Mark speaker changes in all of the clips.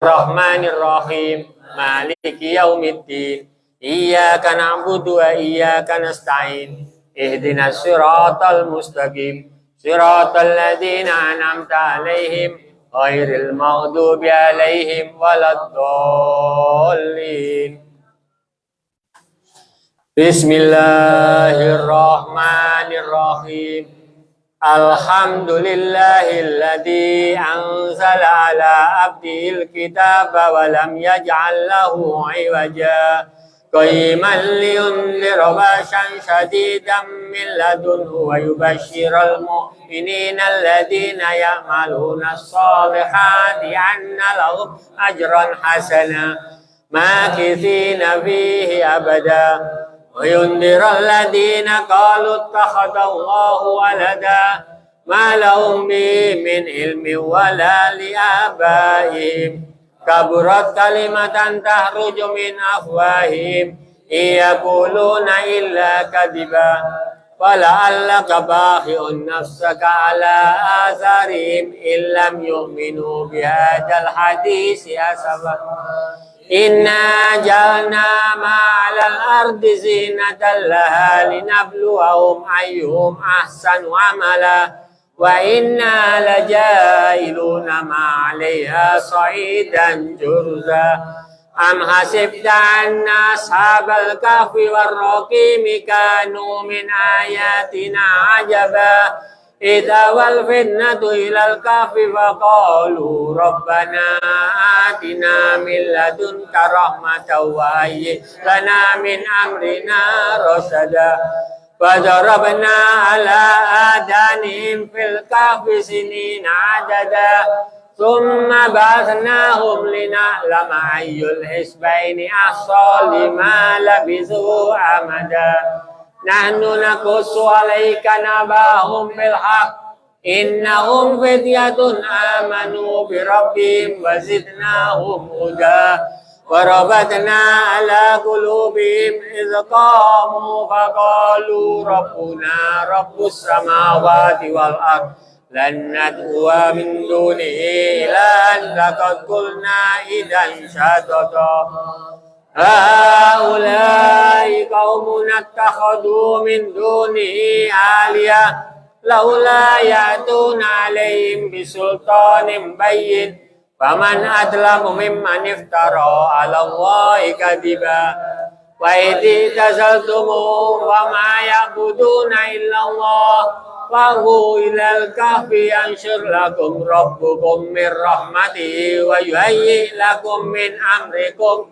Speaker 1: Bismillahirrahmanirrahim. Maliki yaumiddin. Iyyaka na'budu wa iyyaka nasta'in. Ihdinas siratal mustaqim. Siratal ladzina an'amta 'alaihim ghairil maghdubi 'alaihim waladdallin. Bismillahirrahmanirrahim. Alhamdulillahilladzi anzala ala abdihil kitaba wa lam yaj'al lahu 'iwaja qayyiman liyunzira ba'san shadidan min ladunhu wa yubashshiral mu'minina alladzina ya'maluna as-solihati anna lahum ajran hasana makithina fihi abada وينذر الذين قالوا اتخذ الله ولدا ما لهم به من علم ولا لآبائهم كبرت كلمة تخرج من أفواههم إن يقولون إلا كذبا ولعلك باخع نفسك على آثارهم إن لم يؤمنوا بهذا الحديث أسفا Inna jalna ma'alal ardi zinatan laha linabluwahum ayyuhum ahsanu amala wa inna lajailuna ma'alaiha sa'idan jurza am hasibta anna ashabal kahfi warraqimi kanu min ayatina ajaba Idza wal fitnatu ilal kahfi faqalu rabbana atina min ladunka rahmatan wa hayyi lana min amrina rasada fadarabna ala adanihim fil kahfi sinina adada thumma ba'athnahum lina'lama ayyul hisbaini ahsa lima labithu amada Nahnu naqussu 'alaika nabahum bil haqq innahum fityatun amanu bi rabbihim wa zidnahum huda wa rabatna 'ala qulubihim idh qamu faqalu rabbuna rabbus samawati wal ardh lan nad'uwa min dunihi ilahan laqad qulna idzan syatata Haulai qaumun attakhadhu min dunihi aliyah laula ya'tuna 'alaihim bisultanin bayyin faman adlamu mimman iftara 'ala Allahi kadiba wa idh tazaltumu wa ma ya'buduna illa Allah Fahu ilal kahfi yanshur lakum rabbukum min rahmatihi wa yuhayyi lakum min amrikum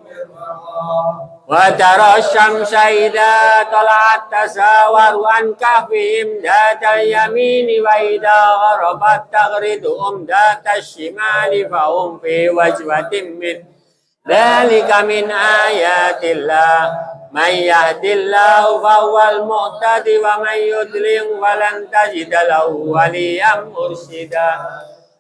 Speaker 1: wa tara syamsa idza tala'at tasawaru an kahfihim datal yamini wa idza gharabat taghriduhum datal shimali fahum fi wajwatin min Dzalika min ayatillah Man yahdillahu fahuwal muhtadi wa man yudlil walan tajida lahu waliyan mursyida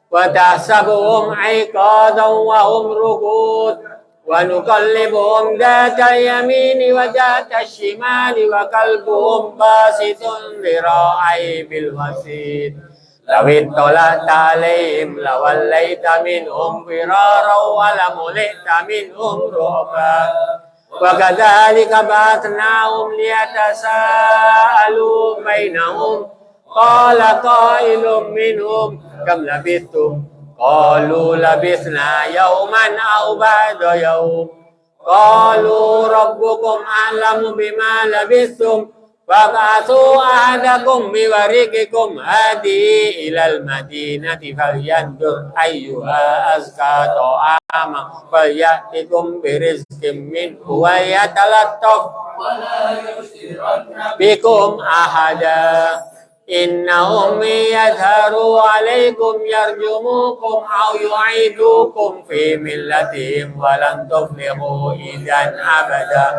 Speaker 1: wa tahsabuhum aiqadan wa hum ruqud wa nuqallibuhum dhatal yamini wa dhatal shimali wa qalbuhum basitun dhira'i bil wasid Lawit tolata alaihim lawallaita minhum firara wa lamulita minhum ru'ba wa kadzalika ba'atnahum liyatasaalu bainahum qala qailun minhum kam labithtum qalu labithna yawman aw ba'da yawm qalu rabbukum a'lamu bima labithtum Fab'athu ahadakum biwariqikum hadi ilal madinati falyandur ayyuha azka ta'ama falyatikum birizqim minhu wa yatalattaf bikum ahada innahum yadharu alaikum yarjumukum aw yu'idukum fi millatihim walan tuflihu idan abada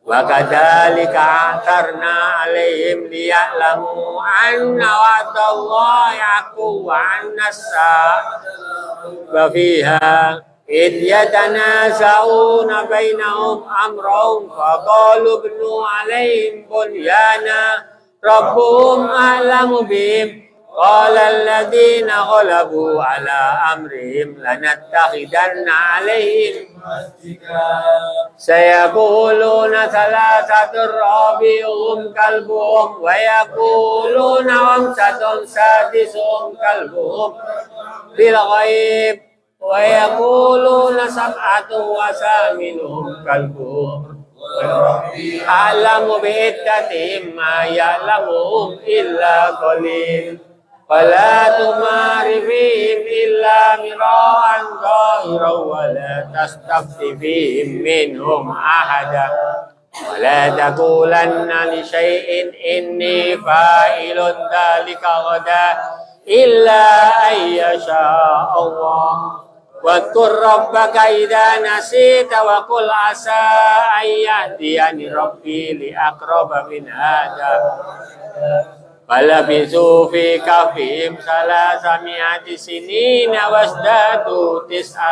Speaker 1: Wa kadzalika a'tarna 'alaihim liya'lamu anna wa'dallahi haqqun wa anna as-sa'ata fiha id yatanaza'una bainahum amrahum faqalu ibnu 'alaihim bunyana rabbuhum a'lamu bihim قال الذين غلبوا على أمرهم لنتخذن عليهم سيقولون ثلاثة رابعهم كلبهم ويقولون خمسة سادسهم كلبهم بالغيب ويقولون سبعة وثامنهم كلبهم أعلم بعدتهم ما يعلمهم إلا قليل فلا تمار فيهم إلا مراء ظاهرا ولا تستفت فيهم منهم أحدا ولا تقولن لشيء إني فاعل ذلك غدا إلا أن يشاء الله واذكر ربك إذا نسيت وقل عسى أن يهديني ربي لأقرب من هذا فلبثوا في كهفهم 300 سنين وازدادوا 9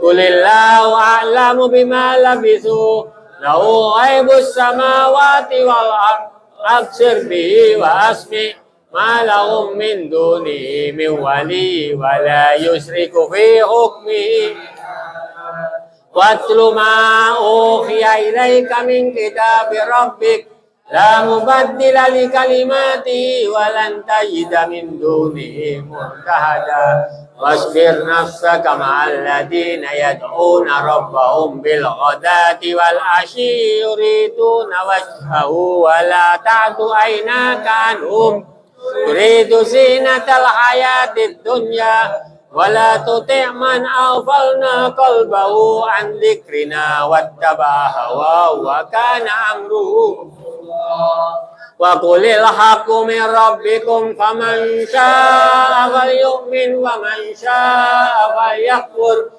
Speaker 1: قل الله أعلم بما لبثوا له غيب السماوات والأرض أبصر به وأسمع ما لهم من دونه من ولي ولا يشرك في حكمه واتل ما أوحي إليك من كتاب ربك لا مبدل لكلماته ولن تجد من دونه ملتحدا واصبر نفسك مع الذين يدعون ربهم بالغداة والعشي يريدون وجهه ولا تعد عيناك عنهم تريد زينة الحياة الدنيا ولا تطع من أغفلنا قلبه عن ذكرنا واتبع هواه وكان أمره وقل الحق من ربكم فمن شاء فليؤمن ومن شاء فليكفر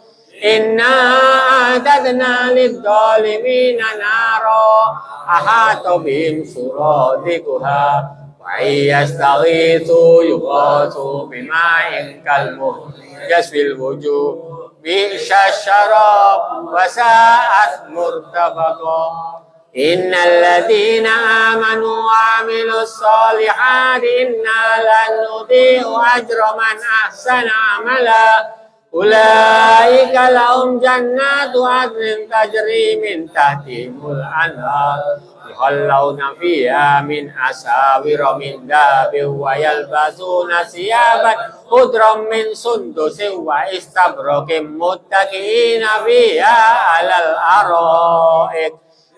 Speaker 1: إنا أعتدنا للظالمين نارا أحاط بهم سرادقها وإن يستغيثوا يغاثوا بماء كالمهل يشفي الوجوه بئس الشراب وساءت مرتفقا إن الذين آمنوا وعملوا الصالحات إنا لن نضيع أجر من أحسن عملا أولئك لهم جنات عدن تجري من تحتهم الأنهار يحلون فيها من أساور من ذهب ويلبسون ثيابا خضرا من سندس واستبرق متكئين فيها على الأرائك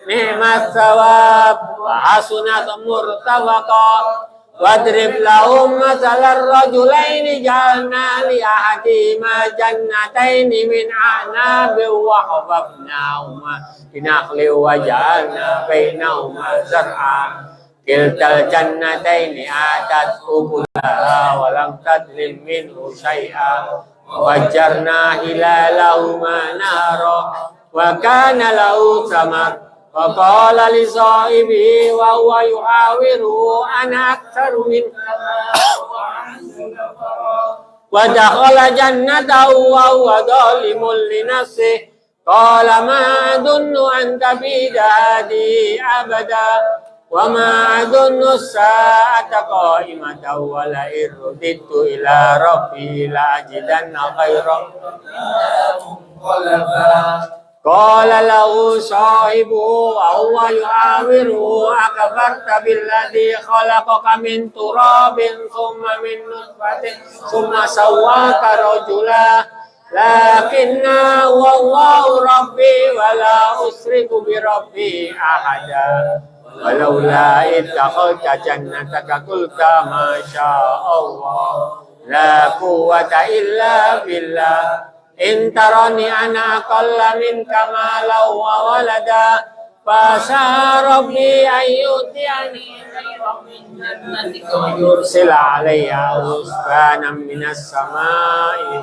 Speaker 1: نعم الثواب وحسنت مرتفقا واضرب لهم مثل الرجلين جعلنا لأحدهما جنتين من أعناب وحفظناهما بنخل وجعلنا بينهما زرعا كلتا الجنتين آتت أكلها ولم تظلم منه شيئا وفجرنا خلالهما نهرا وكان له ثمر وقال لصاحبه وهو يحاوره أنا أكثر منك ودخل جنته وهو ظالم لنفسه قال ما أظن أن تبيد هذه أبدا وما أظن الساعة قائمة ولئن رددت إلى ربي لأجدن خيرا قال له صاحبه وهو يحاوره أكفرت بالذي خلقك من تراب ثم من نطفة ثم سواك رجلا لكن هو الله ربي ولا أشرك بربي أحدا ولولا إذ دخلت جنتك قلت ما شاء الله لا قوة إلا بالله إن ترني أنا أقل منك مالا وولدا فعسى ربي أن يؤتيني خيرا من جنتك ويرسل عليها حسبانا من السماء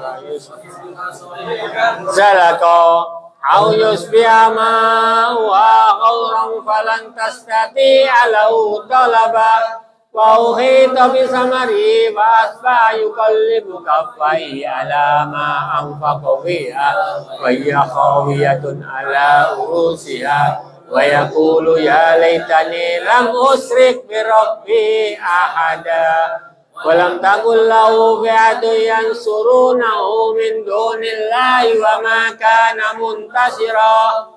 Speaker 1: زلقا أو يصبح ماؤها غورا فلن تستطيع له طلبا وأحيط بثمره فأصبح يقلب كفيه على ما أنفق فيها وهي خاوية على رؤوسها ويقول يا ليتني لم أشرك بربي أحدا ولم تكن له فئة ينصرونه من دون الله وما كان منتصرا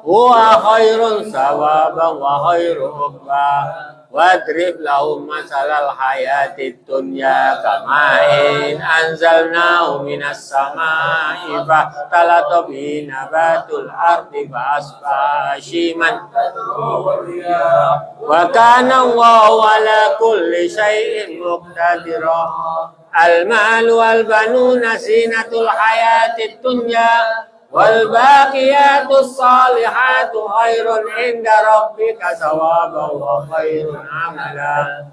Speaker 1: هو خير ثوابا وخير عقبا واضرب لهم مثل الحياة الدنيا كماء أنزلناه من السماء فاختلط به نبات الأرض فأصبح هشيما وكان الله على كل شيء مقتدرا المال والبنون زينة الحياة الدنيا والباقيات الصالحات خير عند ربك ثوابا وخير عملا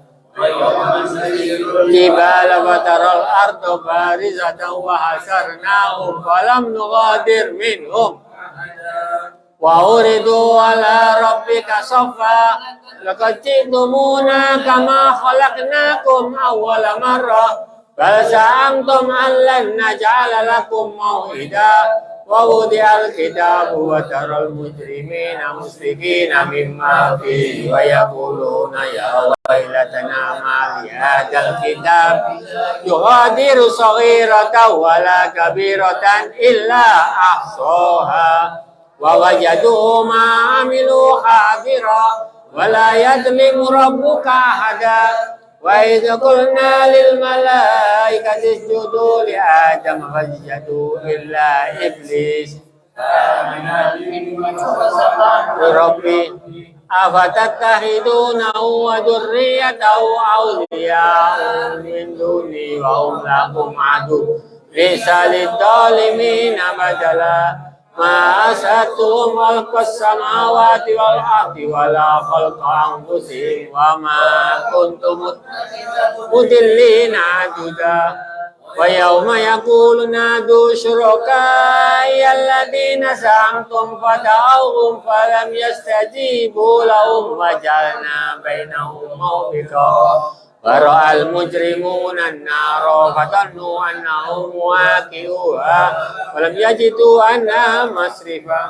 Speaker 1: الجبال فترى الأرض بارزة وحشرناهم فلم نغادر منهم وعرضوا على ربك صفا لقد جئتمونا كما خلقناكم أول مرة بل زعمتم أن لن نجعل لكم موعدا ووضع الكتاب وترى المجرمين مشفقين مما فيه ويقولون يا ويلتنا ما لهذا الكتاب يغادر صغيرة ولا كبيرة إلا أحصاها ووجدوا ما عملوا حاضرا ولا يظلم ربك أحدا وإذ قلنا للملائكة اسجدوا لآدم فسجدوا إلا إبليس ربي أفتتخذونه وذريته أولياء من دوني وهم لكم عدو ليس للظالمين بدلا ما أشهدتهم خلق السماوات والأرض ولا خلق أنفسهم وما كنت مضلين عددا ويوم يقول نادوا شركائي الذين زعمتم فدعوهم فلم يستجيبوا لهم وجعلنا بينهم موبقا ورأى المجرمون النار فظنوا أنهم واقعوها ولم يجدوا عنها مصرفا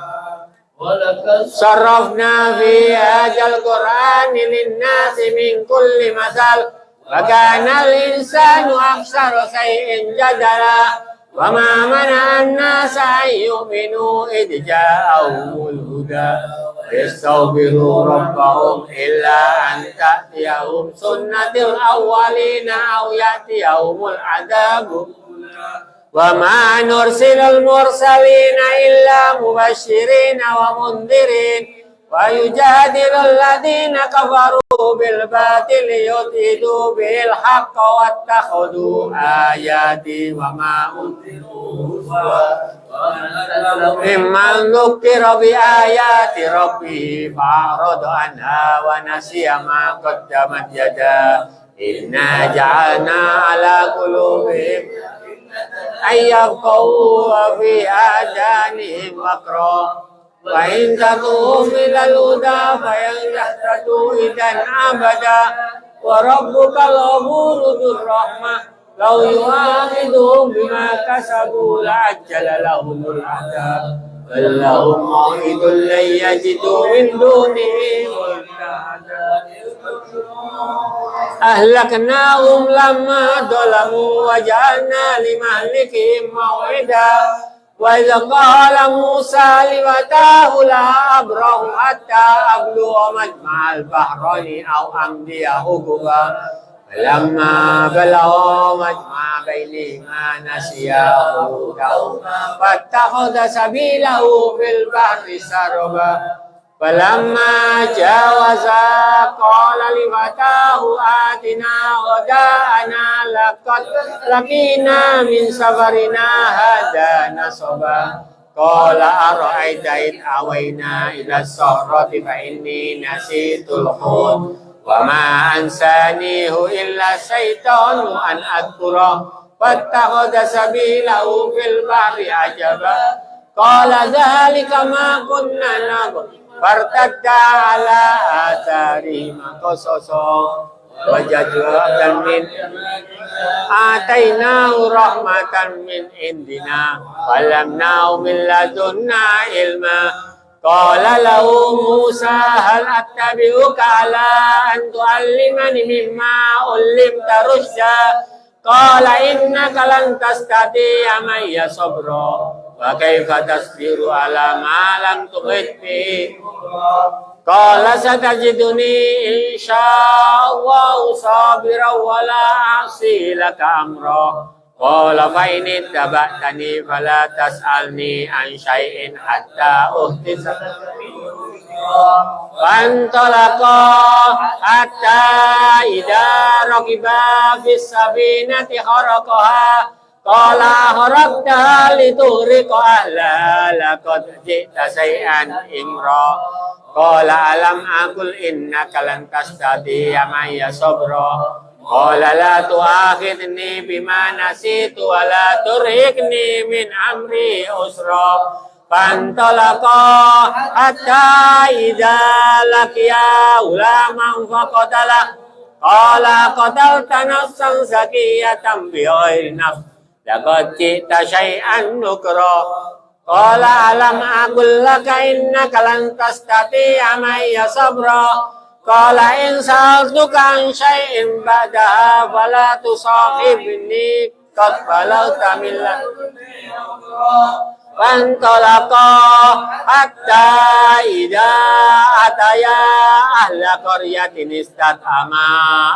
Speaker 1: صرفنا في هذا القرآن للناس من كل مثل وكان الإنسان أكثر شيء جدلا وما منع الناس أن يؤمنوا إذ جاءهم الهدى ويستغفروا ربهم إلا أن تأتيهم سنة الأولين أو يأتيهم العذاب وما نرسل المرسلين إلا مبشرين ومنذرين ويجادل الذين كفروا بالباطل ليدحضوا به الحق واتخذوا آياتي وما أنزلوا ممن ذكر بآيات ربه فأعرض عنها ونسي ما قدمت يداه إنا جعلنا على قلوبهم أن يفقهوا وفي آذانهم وقرا وإن تدعوهم إلى الهدى فلن يهتدوا إذا أبدا وربك الغفور ذو الرحمة لو يؤاخذهم بما كسبوا لعجل لهم العذاب بل لهم موعد لن يجدوا من دونه ملتحدا أهلكناهم لما ظلموا وجعلنا لمهلكهم موعدا وإذ قال موسى لفتاه لا أبرح حتى أبلغ مجمع البحرين أو أمضي حقبا فلما بلغوا مجمع بينهما نسيا حوتهما فاتخذ سبيله في البحر سربا فلما جاوزا قال لفتاه آتنا غداءنا لقد لقينا من سفرنا هذا نصبا قال أرأيت إذ أوينا إلى الصخرة فإني نسيت الحوت وما أنسانيه إلا الشيطان أن أذكره فاتخذ سبيله في البحر عجبا قال ذلك ما كنا نبغي فارتدا على آثارهما قصصا وجدوا عبدا من آتيناه رحمة من عندنا وعلمناه من لدنا علما Qala lahu Musa hal attabi'uka ala an tu'allimani mimma ullimta rusyda. Qala innaka lan tastati'a ma'iya sabra. Wa kaifa tasbiru ala ma lam tuhit bihi. Qala satajiduni insyaallahu sabiran wa la a'si laka amra. Qala fa in ittaba'tani fala tas'alni an syai'in hatta uhdisa fantalaqa hatta idza raqiba fis safinati kharaqaha qala kharaqtaha litughriqa ahla laqad ji'ta syai'an imra qala alam aqul innaka lan tastati'a ma'iya sabra. Qala la tu'akhidni bima nasitu wa la turhikni min amri usra. Fantalaqa hatta idza laqiya ulaman faqatala. Qala qatalta nafsan zakiyatan bighairi nafs. Laqad ji'ta syai'an nukra. Qala alam aqul laka innaka lan tastati'a ma'iya sabra. Qala in sa'altuka an syai'in ba'daha fala tusahibni qad balagta min fantalaqa hatta idza ataya ahla qaryatin istat'ama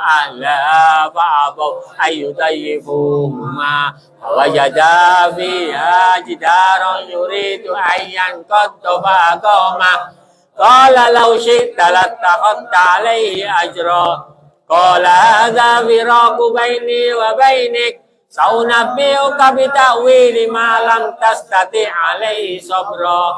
Speaker 1: ahla fa'abaw ayyutayyifuhuma wajada fiha jidaran yuridu ayyan qadda fa'aqama. Qala law syi'ta lattakhadta alayhi ajra. Qala hadza firaqu baini wa bainik. Saunabbi'uka bita'wili ma lam tastati' alayhi sabra.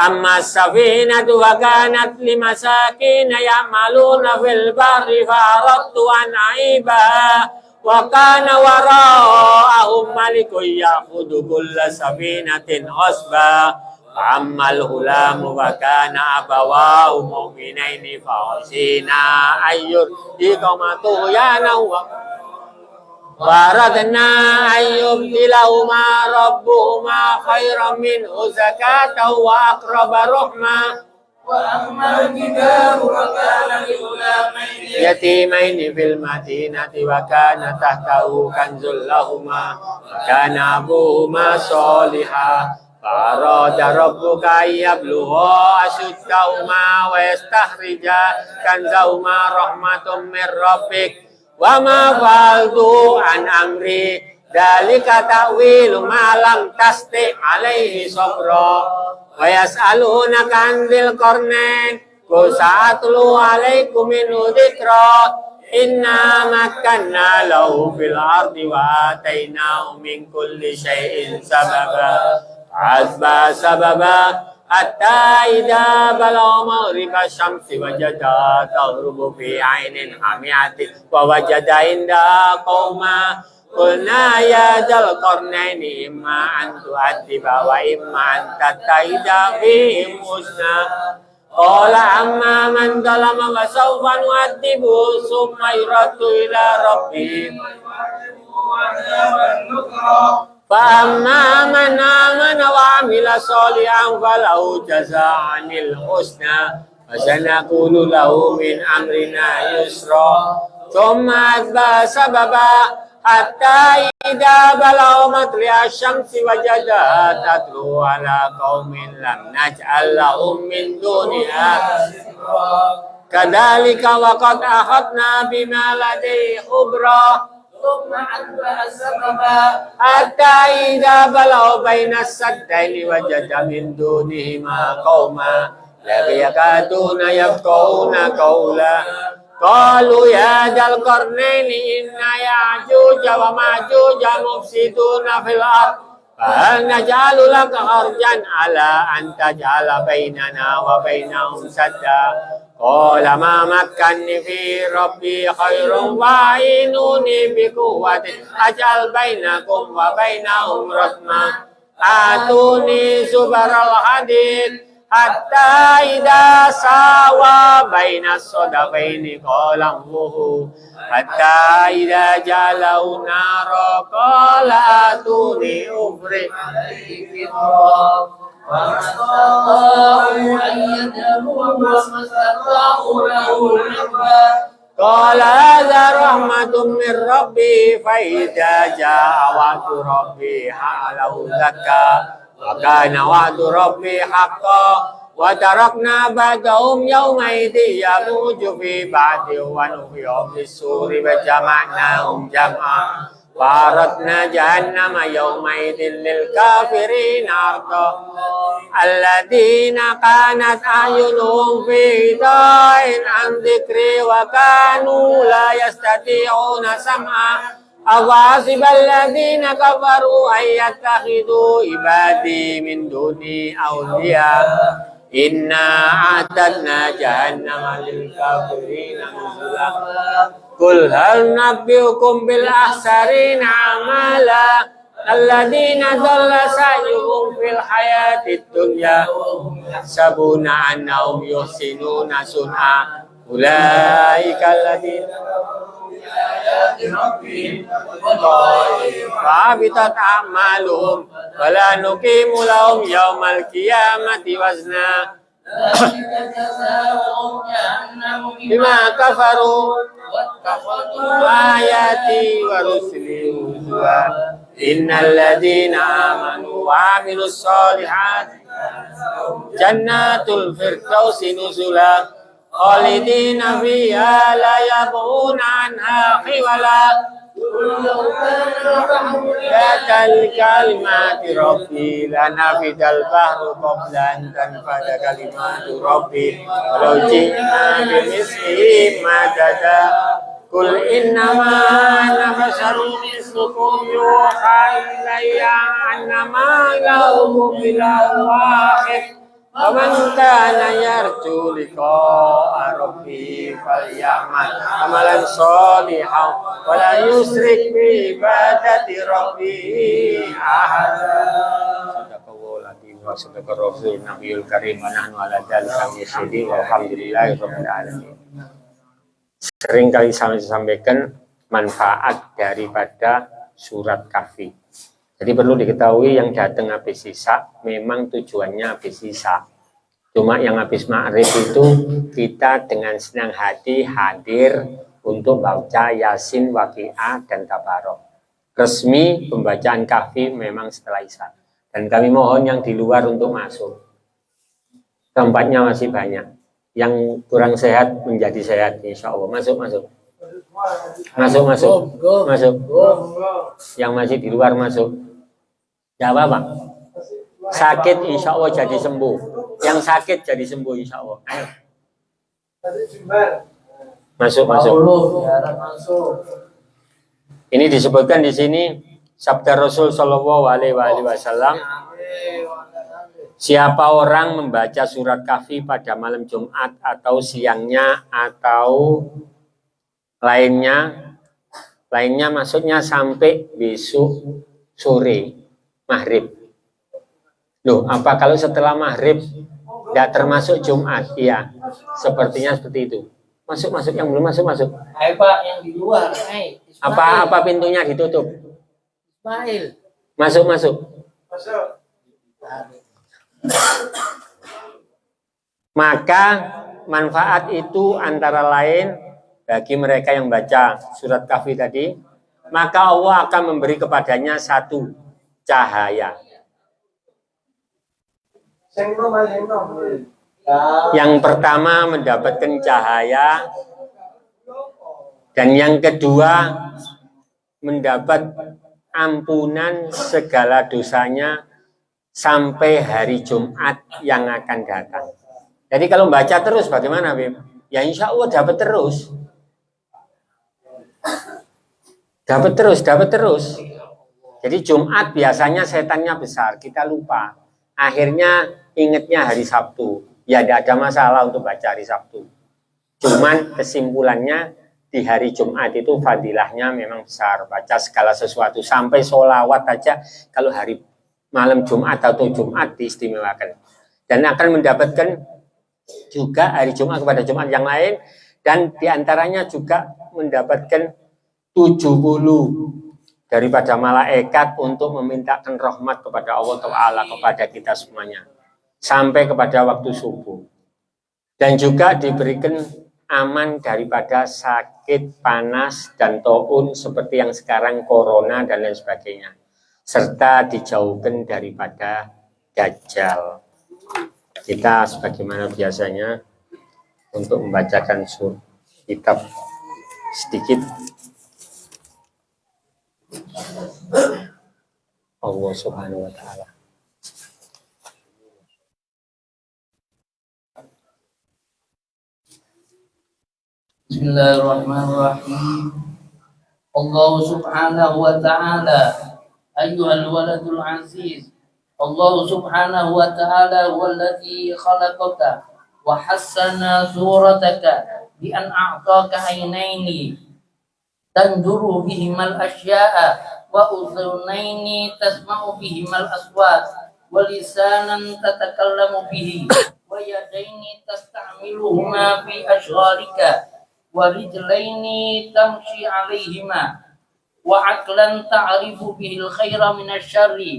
Speaker 1: Amma as-safinatu wa kanat limasakin ya'maluna fil barri fa aradtu an a'ibaha. Wa kana wara'ahum malikun ya'khudhu kulla safinatin ghasba. Ammal hulamu wa kana abawahu mu'minaini fa usina ayyur diqamatu yana wa waradna ayyubdilahuma rabbuhuma khairan minhu zakatan wa aqraba rahma. Wa ammal jidaru wa kana ligulamaini yatimaini fil madinati wa kana tahtahu kanzul lahuma wa kana abuhuma salihah. Farada rabbuka yablugha ashuddahuma wa yastakhrija kanzahuma rahmatun min rabbik wa ma fa'altu an amri dzalika ta'wilu ma lam tasti' alaihi sabra wa yas'alunaka 'anil qarnain qul sa'atlu 'alaikum min dzikra inna makkanna lahu fil ardi wa atainahu min kulli syai'in sababa. Azba sababa hatta idza balagha maghriba syamsi wajada taghrubu fi 'ainin hamiatin wa wajada inda qauma qulna ya dzal qarnaini imma an tu'adhiba wa imma an tattaida fihim husna. Qala amma man zalama wa sawfa nu'adhibu summa yuraddu ila rabbih فأما من آمن وعمل صالحا فله جزاء الحسنى وسنقول له من أمرنا يسرا ثم أتبع سببا حتى إذا بلغ مطلع الشمس وجدها تتلو على قوم لم نجعل لهم من دونها كذلك وقد أخذنا بما لديه خبرا. ثم أتبع سببا حتى إذا بلغ بين السدين وجد من دونهما قوما لا يكادون يفقهون قولا قالوا يا ذا القرنين إن يأجوج ومأجوج مفسدون في الأرض فهل نجعل لك خرجا على أن تجعل بيننا وبينهم سدا قال ما مكنني في ربي خير وأعينوني بقوة أجعل بينكم وبينهم رحمة آتوني زبر الحديد hatta idza sawa baina sadafaini qala Allahu hatta idza jalau nara qala atuni ufri qala hadza rahmatun min rabbi fa idza jaa wa'du rabbi halau zakka wa kana wa'du rabbi haqqan wa tarakna ba'dahum yawma idin yamuju fi ba'di wa nufiya bis-suri wa jama'nahum jam'a wa aradna jahannama yawma idin lil kafirin arda alladhina kanat a'yunuhum fi hidayin an dhikri wa kanu la yastati'una sam'a أَوَاسِبَ الَّذِينَ كَفَرُوا أَن يَتَّخِذُوا عِبَادِي مِن دُونِي أَوْلِيَاءَ إِنَّا أَعْتَدْنَا جَهَنَّمَ لِلْكَافِرِينَ نُزُلًا قُلْ هَلْ نُنَبِّئُكُم بِالْأَخْسَرِينَ أَعْمَالًا الَّذِينَ ضَلَّ سَعْيُهُمْ فِي الْحَيَاةِ الدُّنْيَا يَحْسَبُونَ أَنَّهُمْ يُحْسِنُونَ صُنْعًا أُولَئِكَ الَّذِينَ فَحَبِطَتْ أَعْمَالُهُمْ وَلَا نُقِيمُ لَهُمْ يَوْمَ الْقِيَامَةِ وَزْنًا بِمَا كَفَرُوا آيَاتِي وَرُسُلِي هُزُوًا إِنَّ الَّذِينَ آمَنُوا وَعَمِلُوا الصَّالِحَاتِ جَنَّاتُ الْفِرْدَوْسِ نُزُلًا خالدين فيها لا يبغون عنها حولا ذات الكلمات ربي لنفد البحر قبل أن تنفد كلمات ربي ولو جئنا بمثله مددا قل إنما أنا بشر مثلكم يوحى إلي أنما إلهكم إله واحد ومن كان يرجو لقاء ربه فليعمل عملا صالحا ولا يشرك بعبادة ربه أحدا. Sadaqallahu Rasul Nabiyul Karim wa nahnu ala dzalika minasy-syahidin walhamdulillahirabbil alamin. Sering kali saya sampaikan manfaat daripada surat Kahfi. Jadi perlu diketahui yang datang habis sisa memang tujuannya habis sisa. Cuma yang habis maghrib itu kita dengan senang hati hadir untuk baca Yasin, Waqiah, dan Tabarok. Resmi pembacaan Kahfi memang setelah isya. Dan kami mohon yang di luar untuk masuk. Tempatnya masih banyak. Yang kurang sehat menjadi sehat, insya Allah. Masuk. Yang masih di luar masuk. Ya apa? Sakit insya Allah jadi sembuh. Yang sakit jadi sembuh insya Allah. Ayo. Masuk. Ini disebutkan di sini sabda Rasul Shallallahu Alaihi Wasallam. Siapa orang membaca surat Kahfi pada malam Jumat atau siangnya atau lainnya maksudnya sampai besok sore maghrib. Loh, apa kalau setelah maghrib tidak termasuk Jumat? Iya, sepertinya seperti itu. Masuk yang belum masuk.
Speaker 2: Hai Pak, yang di luar.
Speaker 1: Apa pintunya ditutup?
Speaker 2: Ismail.
Speaker 1: Masuk. Maka manfaat itu antara lain bagi mereka yang baca surat Kahfi tadi, maka Allah akan memberi kepadanya satu cahaya. Yang pertama mendapatkan cahaya, dan yang kedua mendapat ampunan segala dosanya sampai hari Jumat yang akan datang. Jadi kalau baca terus bagaimana, Bim? Ya insya Allah dapat terus. Dapat terus. Jadi Jumat biasanya setannya besar, kita lupa. Akhirnya ingatnya hari Sabtu. Ya tidak ada masalah untuk baca hari Sabtu. Cuman kesimpulannya di hari Jumat itu fadilahnya memang besar. Baca segala sesuatu sampai sholawat aja kalau hari malam Jumat atau Jumat diistimewakan. dan akan mendapatkan juga hari Jumat kepada Jumat yang lain, dan diantaranya juga mendapatkan 70 daripada malaikat untuk memintakan rahmat kepada Allah Ta'ala kepada kita semuanya sampai kepada waktu subuh, dan juga diberikan aman daripada sakit, panas, dan taun seperti yang sekarang corona dan lain sebagainya, serta dijauhkan daripada Dajjal. Kita sebagaimana biasanya untuk membacakan kitab sedikit. Allah Subhanahu wa Ta'ala.
Speaker 2: Bismillahirrahmanirrahim. Allah Subhanahu wa Ta'ala, ayyuhal waladul aziz. Allah Subhanahu wa Ta'ala huwallazi khalaqaka wa hassana surataka bi an a'taka aynaini tanzuru bihimal asya'a wa udhunaini tasma'u bihimal aswat wa lisanan tatakallamu bihi wa yadaini tasta'miluhuma fi ashghalika wa rijlaini tamshi 'alaihima wa aqlan ta'rifu bihil khaira minasy syarri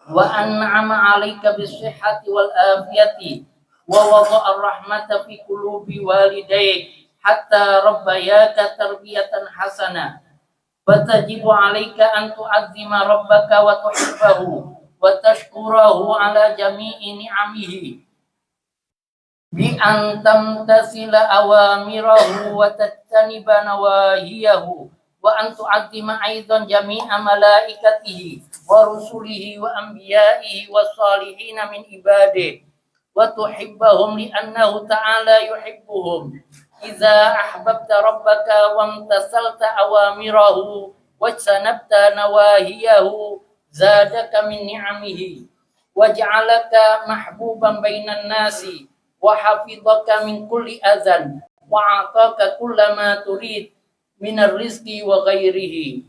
Speaker 2: wa an'ama 'alaika bis-sihhati wal afiyati wa wada'a ar-rahmata fi qulubi walidayk hatta rabbayaka tarbiyatan hasanah. Fatajibu 'alaika an tu'azzima rabbaka wa tuhibbahu wa tashkurahu 'ala jami'i ni'amihi bi an tamtasila awamirahu wa tattaniba nawahiyahu wa an tu'azzima aidan jami'a malaikatihi wa rusulihi wa anbiya'ihi wa salihina min ibadihi wa tuhibbahum li annahu ta'ala yuhibbuhum. Iza ahbabta rabbaka wa amtasalta awamirahu wajsanabta nawahiyahu zadaka min ni'amihi waj'alaka mahbuban bainan nasi wa hafidhaka min kulli azan wa ataka kullama turid minar rizqi wa ghairihi.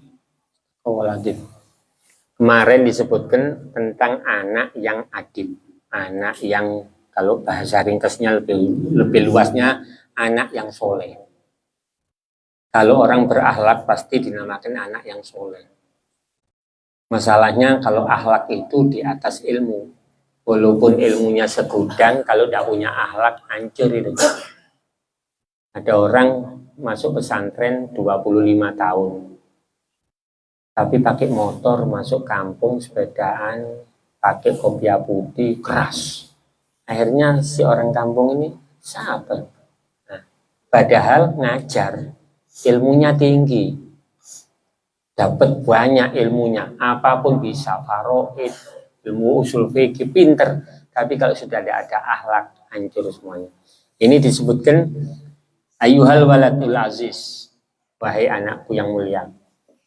Speaker 1: Kemarin disebutkan tentang anak yang adib, anak yang kalau bahasa ringkasnya lebih luasnya anak yang soleh. Kalau orang berakhlak pasti dinamakan anak yang soleh. Masalahnya kalau akhlak itu di atas ilmu. Walaupun ilmunya segudang, kalau tidak punya akhlak hancur itu. Ada orang masuk pesantren 25 tahun. Tapi pakai motor masuk kampung sepedaan, pakai kopiah putih keras. Akhirnya si orang kampung ini sabar. Padahal ngajar, ilmunya tinggi, dapat banyak ilmunya, apapun bisa, faraid, ilmu usul fikih, pinter. Tapi kalau sudah tidak ada akhlak, hancur semuanya. Ini disebutkan ayyuhal waladul aziz, wahai anakku yang mulia.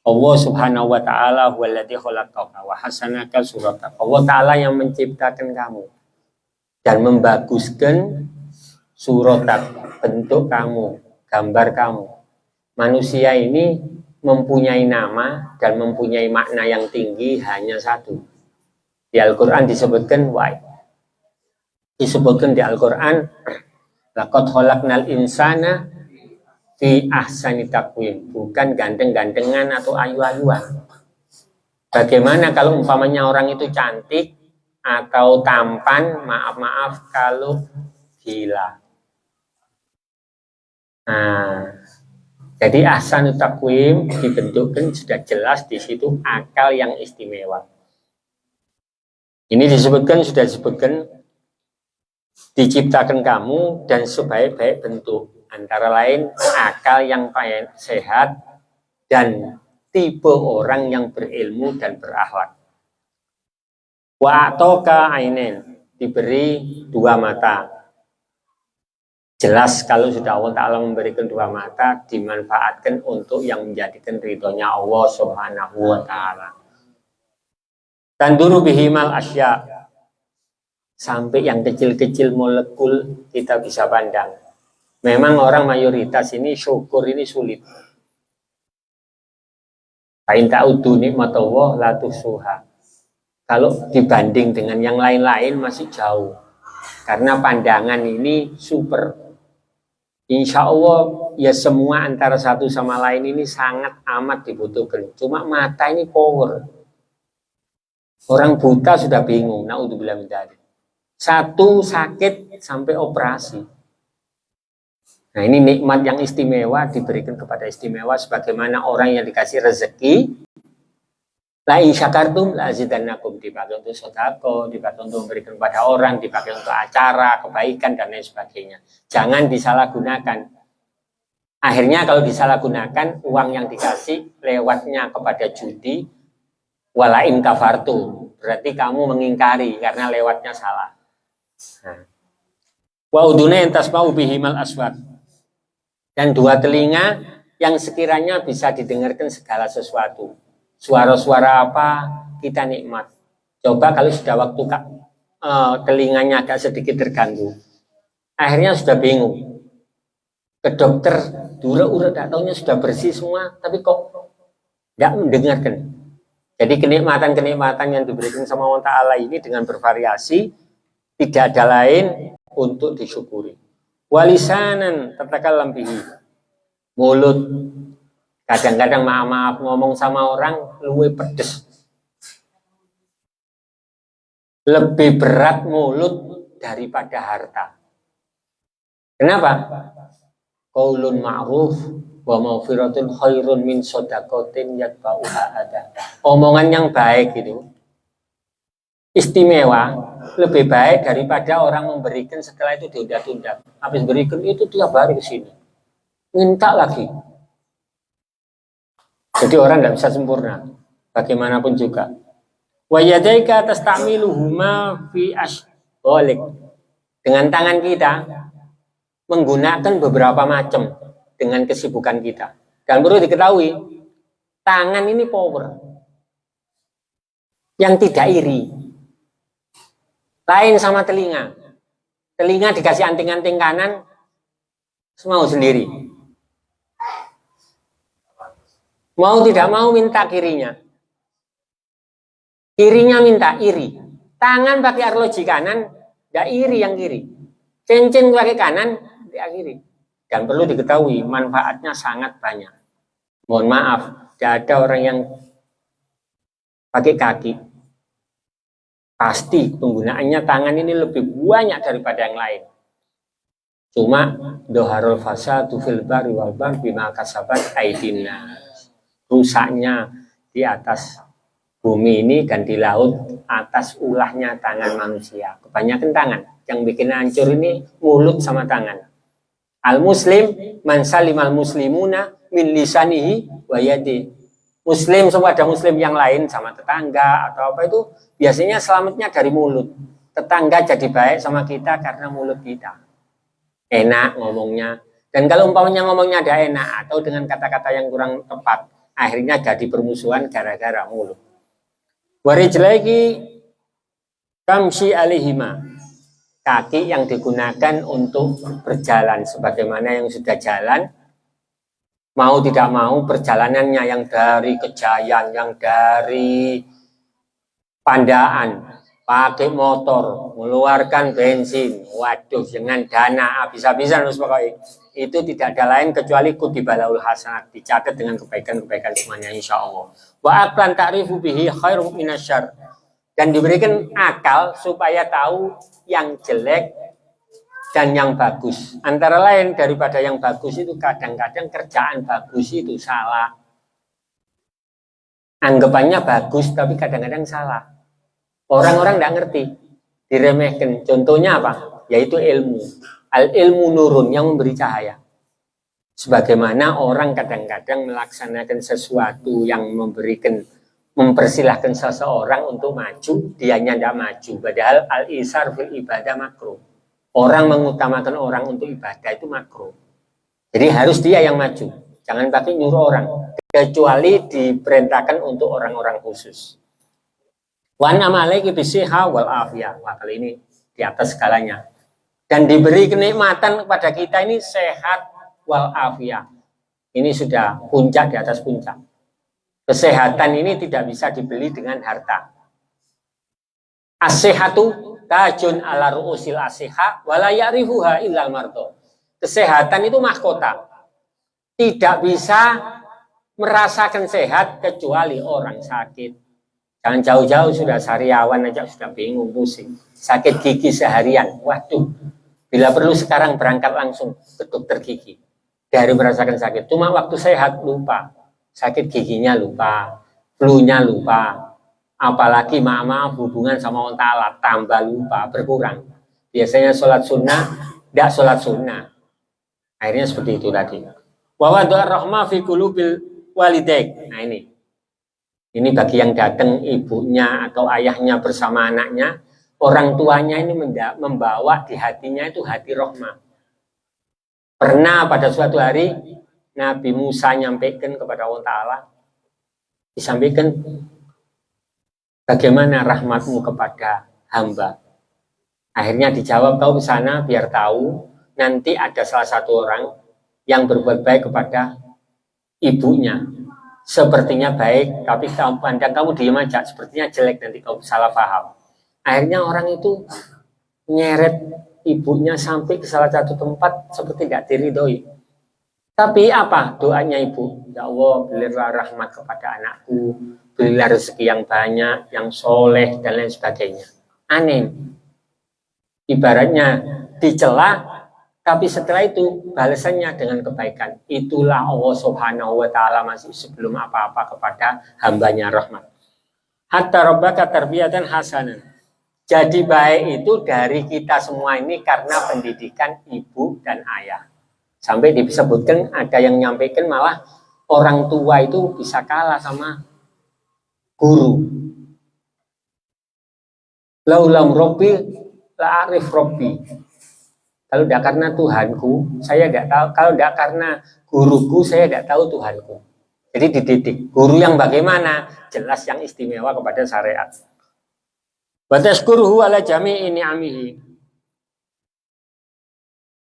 Speaker 1: Allah Subhanahu wa Ta'ala huwallazi khalaqaka wa hasanaka surataka. Allah Ta'ala yang menciptakan kamu dan membaguskan surat bentuk kamu, gambar kamu. Manusia ini mempunyai nama dan mempunyai makna yang tinggi hanya satu. Di Al-Quran disebutkan di Al-Quran laqad khalaqnal insana fi ahsani taqwim, bukan ganteng-gantengan atau ayu-ayuan. Bagaimana kalau umpamanya orang itu cantik atau tampan, maaf kalau gila. Nah, jadi ahsanut taqwim dibentukkan sudah jelas di situ akal yang istimewa. Ini sudah disebutkan diciptakan kamu dan sebaik-baik bentuk, antara lain akal yang sehat dan tipe orang yang berilmu dan berakhlak. Wa atoka ainen, diberi dua mata. Jelas kalau sudah Allah Ta'ala memberikan dua mata, dimanfaatkan untuk yang menjadikan ridhonya Allah Subhanahu wa Ta'ala. Tanduru bihimal asya, sampai yang kecil-kecil molekul kita bisa pandang. Memang orang mayoritas ini syukur ini sulit. Fa'in ta'udu nikmatallah la tuhsuha. Kalau dibanding dengan yang lain-lain masih jauh. Karena pandangan ini super. Insya Allah ya semua antara satu sama lain ini sangat amat dibutuhkan. Cuma mata ini power. Orang buta sudah bingung. Naudzubillah min dzalik. Satu sakit sampai operasi. Nah ini nikmat yang istimewa diberikan kepada istimewa sebagaimana orang yang dikasih rezeki. La in syakartum la azidannakum, dipakai untuk sedekah, dipakai untuk memberikan kepada orang, dipakai untuk acara, kebaikan dan lain sebagainya. Jangan disalahgunakan. Akhirnya kalau disalahgunakan uang yang dikasih lewatnya kepada judi, wala in kafartum, berarti kamu mengingkari karena lewatnya salah. Nah. Wa uduna tasma'u bihimal aswat, dan dua telinga yang sekiranya bisa didengarkan segala sesuatu. Suara-suara apa kita nikmat. Coba kalau sudah waktu telinganya agak sedikit terganggu, akhirnya sudah bingung. Ke dokter, dura-ura datangnya sudah bersih semua, tapi kok tidak mendengarkan. Jadi kenikmatan-kenikmatan yang diberikan sama Allah Ta'ala ini dengan bervariasi, tidak ada lain untuk disyukuri. Walisanan tatakallam bihi, mulut. Kadang-kadang maaf ngomong sama orang luwe pedes. Lebih berat mulut daripada harta. Kenapa? Qaulun ma'ruf wa maghfiratun khairun min shadaqatin yatba'uha ada. Omongan yang baik itu istimewa, lebih baik daripada orang memberikan setelah itu tunda-tunda. Habis berikan itu tiap hari ke sini. Minta lagi. Jadi orang tidak bisa sempurna, bagaimanapun juga. Wa yadaika tastamiluhuma fi ashgholik. Dengan tangan kita menggunakan beberapa macam dengan kesibukan kita. Dan perlu diketahui, tangan ini power yang tidak iri. Lain sama telinga. Telinga dikasih anting-anting kanan, semau sendiri. Mau tidak mau minta kirinya. Kirinya minta iri. Tangan pakai arloji kanan, tidak iri yang kiri. Cincin pakai kanan, tidak kiri. Dan perlu diketahui manfaatnya sangat banyak. Mohon maaf, tidak ada orang yang pakai kaki. Pasti penggunaannya tangan ini lebih banyak daripada yang lain. Cuma doharul fasadu fil barri wal bahri bima kasabat aydin nas. Rusaknya di atas bumi ini dan di laut atas ulahnya tangan manusia. Kebanyakan tangan. Yang bikin hancur ini mulut sama tangan. Al-muslim man salimal muslimuna min lisanihi wa yadi. Muslim semua ada muslim yang lain sama tetangga atau apa itu biasanya selamatnya dari mulut. Tetangga jadi baik sama kita karena mulut kita. Enak ngomongnya. Dan kalau umpamanya ngomongnya ada enak atau dengan kata-kata yang kurang tepat, akhirnya jadi permusuhan gara-gara mulut. Warijlaihi kamsi alihima, kaki yang digunakan untuk berjalan sebagaimana yang sudah jalan, mau tidak mau perjalanannya yang dari Kejayan, yang dari Pandaan, pakai motor, mengeluarkan bensin, waduh dengan dana habis-habisan itu tidak ada lain kecuali kutibalaul hasanat, dicatat dengan kebaikan-kebaikan semuanya insya Allah. Wa aqlan ta'rifu bihi khairum minasyarr, dan diberikan akal supaya tahu yang jelek dan yang bagus. Antara lain daripada yang bagus itu kadang-kadang kerjaan bagus itu salah. Anggapannya bagus tapi kadang-kadang salah. Orang-orang tidak ngerti, diremehkan. Contohnya apa? Yaitu ilmu. Al-ilmu nurun, yang memberi cahaya. Sebagaimana orang kadang-kadang melaksanakan sesuatu yang mempersilahkan seseorang untuk maju, dianya tidak maju. Padahal al-isar fil ibadah makruh. Orang mengutamakan orang untuk ibadah itu makruh. Jadi harus dia yang maju. Jangan pakai nyuruh orang. Kecuali diperintahkan untuk orang-orang khusus. Wan amalaihi bisiha wal afiyah. Wah, kali ini di atas segalanya. Dan diberi kenikmatan kepada kita ini sehat wal afiyah. Ini sudah puncak di atas puncak. Kesehatan ini tidak bisa dibeli dengan harta. As-sehatu tajun ala ru'usil asiha wala ya'rifuha illal marto. Kesehatan itu mahkota. Tidak bisa merasakan sehat kecuali orang sakit. Jangan jauh-jauh, sudah sariawan aja sudah bingung, pusing. Sakit gigi seharian. Waduh. Bila perlu sekarang berangkat langsung ke dokter gigi. Dari merasakan sakit. Cuma waktu sehat lupa. Sakit giginya lupa. Flu-nya lupa. Apalagi maaf hubungan sama Allah Ta'ala tambah lupa, berkurang. Biasanya sholat sunnah, tidak sholat sunnah. Akhirnya seperti itu tadi. Wa wadu'ar rahmah fi qulubil walidaik. Nah ini bagi yang datang ibunya atau ayahnya bersama anaknya, orang tuanya ini membawa di hatinya itu hati rahmah. Pernah pada suatu hari Nabi Musa nyampaikan kepada Allah Ta'ala, disampaikan, bagaimana rahmatmu kepada hamba? Akhirnya dijawab, kau ke sana biar tahu nanti ada salah satu orang yang berbuat baik kepada ibunya. Sepertinya baik, tapi kamu pandang kamu diam aja, sepertinya jelek, nanti kau salah paham. Akhirnya orang itu nyeret ibunya sampai ke salah satu tempat seperti tidak diridhoi. Tapi apa doanya ibu? Ya Allah, berilah rahmat kepada anakku, berilah rezeki yang banyak, yang soleh dan lain sebagainya. Aneh. Ibaratnya dicela, tapi setelah itu balasannya dengan kebaikan. Itulah Allah Subhanahu wa Ta'ala masih sebelum apa-apa kepada hambanya rahmat. Hatta rabbaka tarbiyatan hasanan. Jadi baik itu dari kita semua ini karena pendidikan ibu dan ayah. Sampai disebutkan ada yang nyampaikan malah orang tua itu bisa kalah sama guru. Laulam Robbi la'arif Robbi. Kalau tidak karena Tuhanku, saya tidak tahu. Kalau tidak karena guruku, saya tidak tahu Tuhanku. Jadi dididik. Guru yang bagaimana? Jelas yang istimewa kepada syariat. Wa tashkuruhu ala jami'i ni'amihi.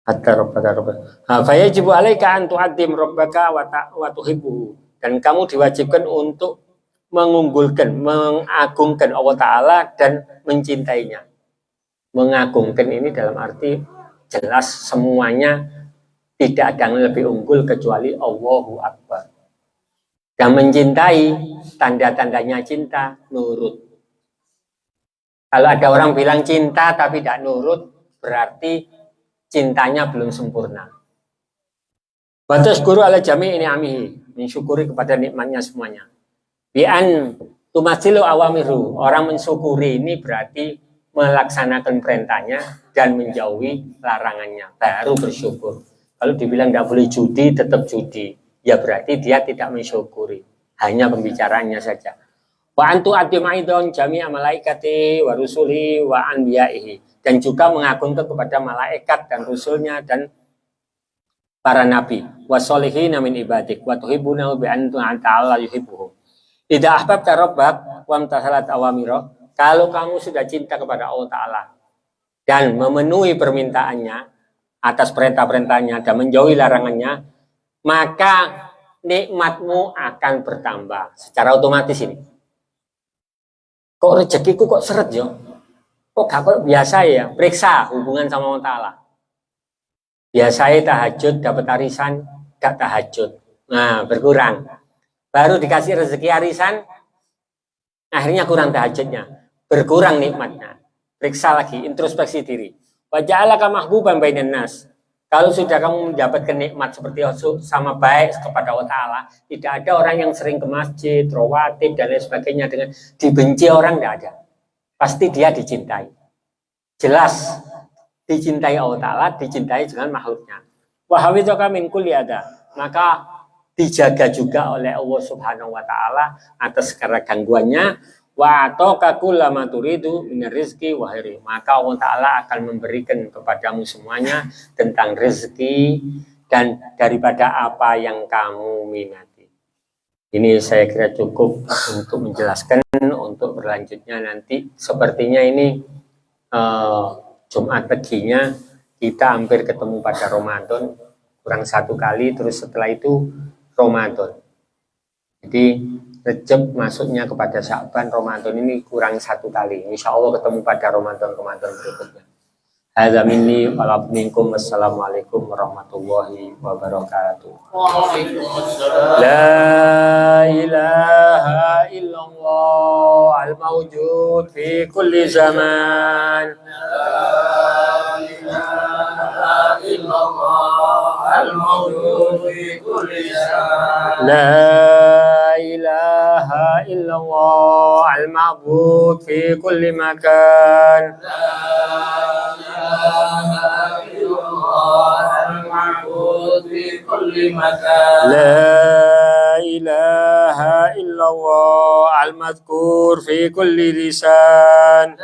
Speaker 1: Hatta rabbaka. Fa yajibu 'alaika an tu'addim rabbaka wa tuhibbuhu. Dan kamu diwajibkan untuk mengunggulkan, mengagungkan Allah Ta'ala dan mencintainya. Mengagungkan ini dalam arti jelas semuanya tidak ada yang lebih unggul kecuali Allahu Akbar. Dan mencintai, tanda-tandanya cinta, nurut. Kalau ada orang bilang cinta tapi tidak nurut, berarti cintanya belum sempurna. Batas guru ala jami ini amihi, mensyukuri kepada nikmatnya semuanya. Bi'an tumasilu awamiru, orang mensyukuri ini berarti melaksanakan perintahnya dan menjauhi larangannya, baru bersyukur. Kalau dibilang tidak boleh judi, tetap judi, ya berarti dia tidak mensyukuri, hanya pembicaraannya saja. Wa antu adima'idon jami'a malaikati wa rusuli wa anbiya'ihi, dan juga mengagungkan kepada malaikat dan rusulnya dan para nabi. Wa solihina min ibadik wa tuhibuna bi antu ta'ala yuhibbuhum. Idza ahbabta rabbak wa amtasalat awamira. Kalau kamu sudah cinta kepada Allah Ta'ala dan memenuhi permintaannya atas perintah-perintahnya dan menjauhi larangannya, maka nikmatmu akan bertambah secara otomatis ini. Kok rezekiku kok seret ya? Kok gak biasa ya? Periksa hubungan sama Allah Ta'ala. Biasanya tahajud dapat arisan, gak tahajud. Nah, berkurang. Baru dikasih rezeki arisan, akhirnya kurang tahajudnya. Berkurang nikmatnya. Periksa lagi, introspeksi diri. Wa ja'alaka mahbuban bainan nas. Kalau sudah kamu mendapatkan nikmat seperti sama baik kepada Allah Ta'ala, tidak ada orang yang sering ke masjid, rawatib dan lain sebagainya dengan dibenci orang, tidak ada. Pasti dia dicintai. Jelas dicintai Allah Ta'ala, dicintai dengan makhluknya. Wa hafizaka min kulli ada. Maka dijaga juga oleh Allah Subhanahu wa Ta'ala atas segala gangguannya. Wa ataka kullama turidu minar rizqi wa khairi. Maka Allah Ta'ala akan memberikan kepadamu semuanya tentang rezeki dan daripada apa yang kamu minati. Ini saya kira cukup untuk menjelaskan. Untuk berlanjutnya nanti sepertinya ini Jumat paginya kita hampir ketemu pada Ramadan, kurang satu kali, terus setelah itu Ramadan. Jadi Rejab masuknya kepada Sya'ban, Ramadan ini kurang 1 kali. Insya Allah ketemu pada Ramadan berikutnya. Hadza minni wa minkum. Wassalamualaikum warahmatullahi wabarakatuh.
Speaker 2: Waalaikumsalam.
Speaker 1: La ilaha illallah al-mawjud fi kulli zaman.
Speaker 2: La ilaha illallah al-mawjud fi kulli zaman.
Speaker 1: La ilaha illallah al-ma'bud fi kulli makan. لا إله إلا الله المذكور في كل لسان.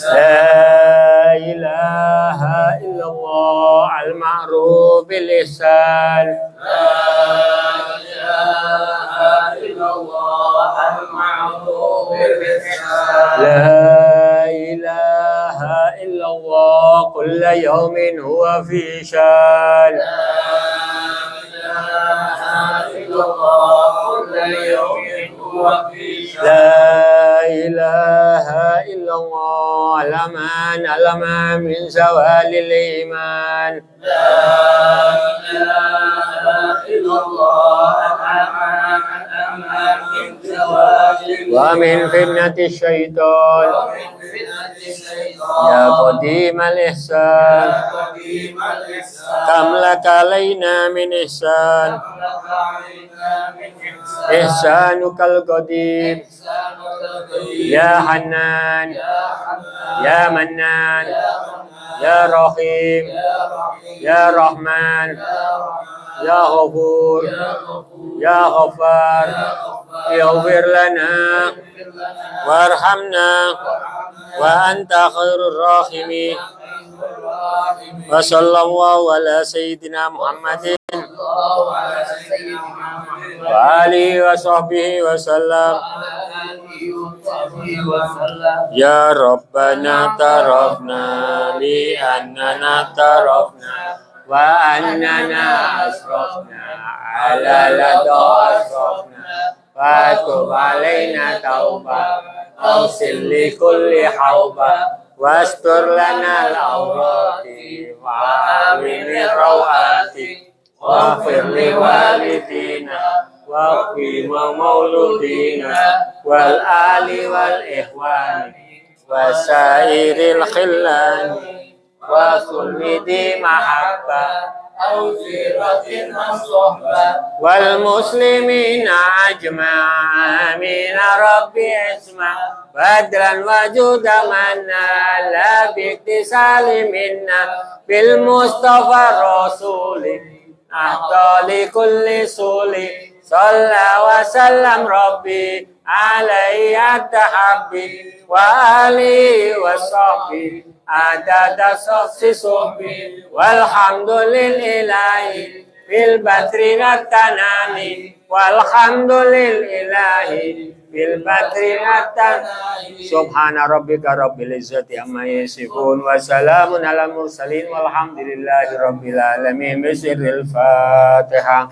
Speaker 1: لا إله إلا الله المعروف باللسان. لا إله إلا الله كل يوم هو في شان. لا إله إلا الله الأمان من زوال الإيمان.
Speaker 2: لا إله إلا الله الأمان من زوال
Speaker 1: ومن فتنة الشيطان. يا قديم الإحسان كم لك علينا من إحسان. إحسانك القديم يا حنان يا منان يا رحيم يا رحمن يا غفور يا غفار اغفر لنا وارحمنا وأنت خير الراحمين. وصلى الله على سيدنا محمد وآله وصحبه وسلم. يا ربنا اعترفنا بأننا اعترفنا وأننا أسرفنا على لدى أسرفنا فتب علينا توبة أغسل لكل حوبة واستر لنا العورات وآمن الروعات واغفر لوالدينا واقي مولودينا والآل والإخوان وسائر الخلان وكل ذي محبة أو زيرة أو صحبة والمسلمين أجمع آمين ربي اسمع بدرا وجود منا لا باكتسال منا بالمصطفى الرسول أهدى لكل سول صلى وسلم ربي عليه التحبي وآله وصحبه عدد صحبي والحمد لله في البدر والتنامي والحمد لله في البدر والتنامي. سبحان ربك رب العزة عما يصفون وسلام على المرسلين والحمد لله رب العالمين. بسر الفاتحة.